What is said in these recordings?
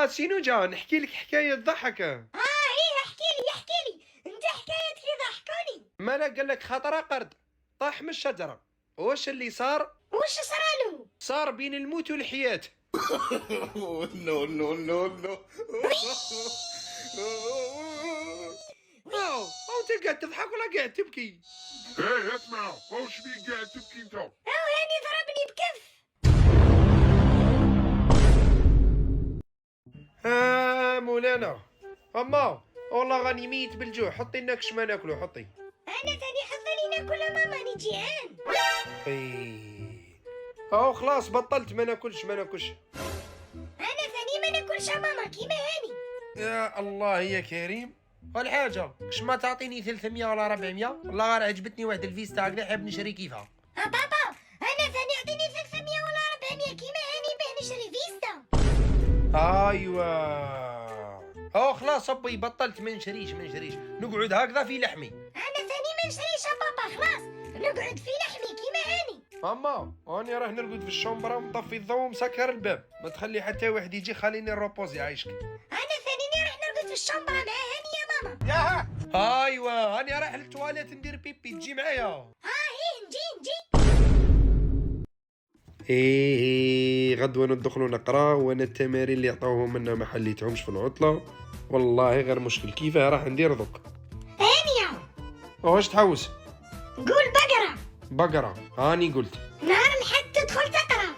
سينوجا نحكي لك حكاية تضحك. ايه احكي لي انت حكايتك يضحكوني. ما لا قال لك خطرة قرد طاح من الشجرة، واش اللي صار؟ وش صرالو؟ صار بين الموت والحياة. نو نو نو نو. انت قاعد تضحك ولا قاعد تبكي؟ ايه اسمع، وش بيك قاعد تبكي انت؟ او هاني ضربني بكف. مولانا اما والله غاني ميت بالجوع، حطي لنا كش ما ناكلو حطي. انا ثاني حضري ناكل يا ماما، راني جيعان. او خلاص بطلت ما ناكلش. انا ثاني ما ناكلش يا ماما كيما هاني. يا الله يا كريم، والحاجة كش ما تعطيني 300 ولا 400 والله غير عجبتني واحد الفيستا هكذا حاب نشري كيفها. بابا انا ثاني اعطيني 300 ولا 400 كيما هاني باه نشري فيستا. ايوا او خلاص صبي بطلت ما نشريش نقعد هكذا في لحمي. انا ثاني ما نشريش يا بابا خلاص نقعد في لحمي كيما هاني. اما اني راه نرقد في الشومبرا ومطفي الضوء ومسكر الباب، ما تخلي حتى واحد يجي خليني نروبوزي عايشك. انا ثاني راح نرقد في الشومبرا مع هاني يا ماما. ايوا اني رايح للتواليت ندير بيبي، تجي معايا؟ ايه نجي. ايه غدوه ندخلوا نقرا، وانا التمارين اللي عطاوهم لنا ما حليتهمش في العطله والله غير مشكل. كيفاه راح ندير دوك؟ هانية واش تحوس؟ قول بقره هاني قلت. نهار الحد تدخل تقرا.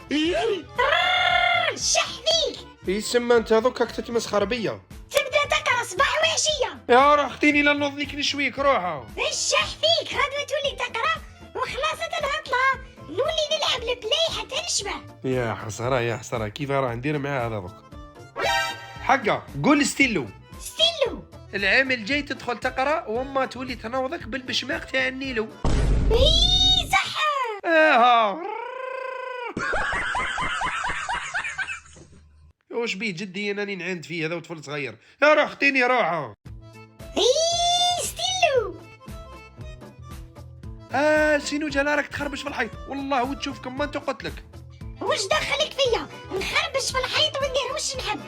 شح فيك. يسمى انت هذوك راك تتمسخر بيا. تبدا تقرا صباح وعشيه. يا روح اختيني لا نوضنيك نشويك روحها. الشح فيك غدوه تولي تقرا وخلاص العطله نولي نلعب البلاي حتى نشبع. يا حسره كيف راح ندير معاه هذا دوك؟ حقا قول ستيلو العام الجاي تدخل تقرا وما تولي تنوضك بالبشماق تاع النيلو. ايه صح. واش بيه جدي انني نعند فيه هذا وطفل صغير؟ يا روح اختيني روحه. ايه ستيلو. سينوجا لا راك تخربش في الحيط والله وتشوف كما انت قلت لك. وش دخلك فيا نخربش في الحيط وندير وش نحب.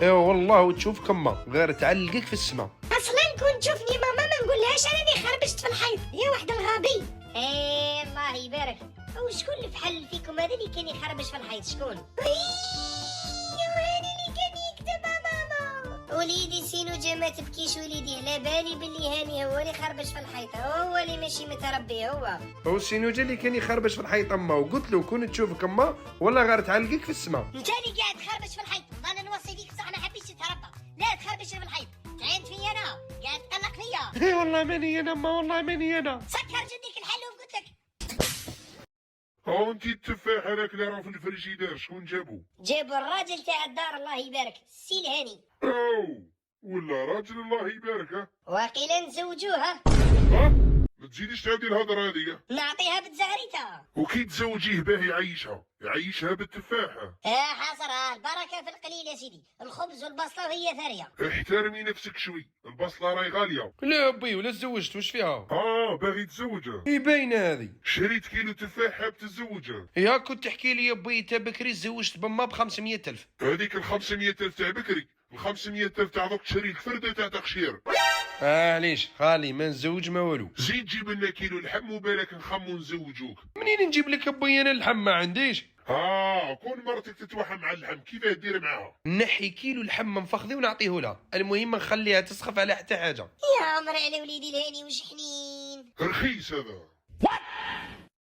ايوا والله وتشوف كما غير تعلقك في السماء. اصلا كون تشوفني ماما ما نقولهاش راني خربشت في الحيط يا واحد الغبي. ايه الله يبارك. وشكون اللي فحل فيكم هذا اللي كان يخربش في الحيط شكون؟ هاني اللي كان يكتب ماما. وليدي سينوجا ما تبكيش وليدي، على بالي باللي هاني هو اللي خربش في الحيط، هو اللي ماشي متربي هو سينوجا اللي كان يخربش في الحيط اما، وقلت له كون تشوفك اما ولا غير تعلقك في السماء. انت اللي قاعد تخربش في الحيط. انا نوصي فيك صح ما حبيتش تتربى، لا تخربش في الحيط. تعينت فيا انا قاعد تقلق فيا. اي والله ماني انا اما، والله ماني انا. سكر جديك الحلوف قلت لك. هو انت التفاح هذاك اللي راه في الفريجيدير شكون جابو؟ جابوا الراجل تاع الدار الله يبارك، السي الهاني. او ولا راجل الله يبارك. واقيلا نزوجوها. ها ما تزيديش تعاودي الهضره هذه. نعطيها بتزغريتها. وكي تزوجيه باه يعيشها بالتفاحه. حسرة البركه في القليل يا سيدي، الخبز والبصله وهي ثريه. احترمي نفسك شوي، البصله راهي غاليه. لا بي ولا تزوجت واش فيها؟ باغي تزوجها. اي باينه هذه. شريت كيلو تفاح حاب تزوجها. يا كنت تحكي لي يا بي انت بكري تزوجت بما ب 500,000. هذيك ال 500,000 تاع بكري، ال 500,000 تاع دوك تشري الفرده تاع تقشير. علاش خالي ما نزوج ما والو. زيد جيب لنا كيلو لحم وبالك نخمو نزوجوك. منين نجيب لك ابويا انا اللحم ما عنديش. كون مرتك تتوحم مع اللحم كيفاه دير معاها؟ نحي كيلو لحم منفخذي ونعطيه لها، المهم نخليها تسخف على حتى حاجه. يا عمر على وليدي الهاني وش حنين. رخيص هذا.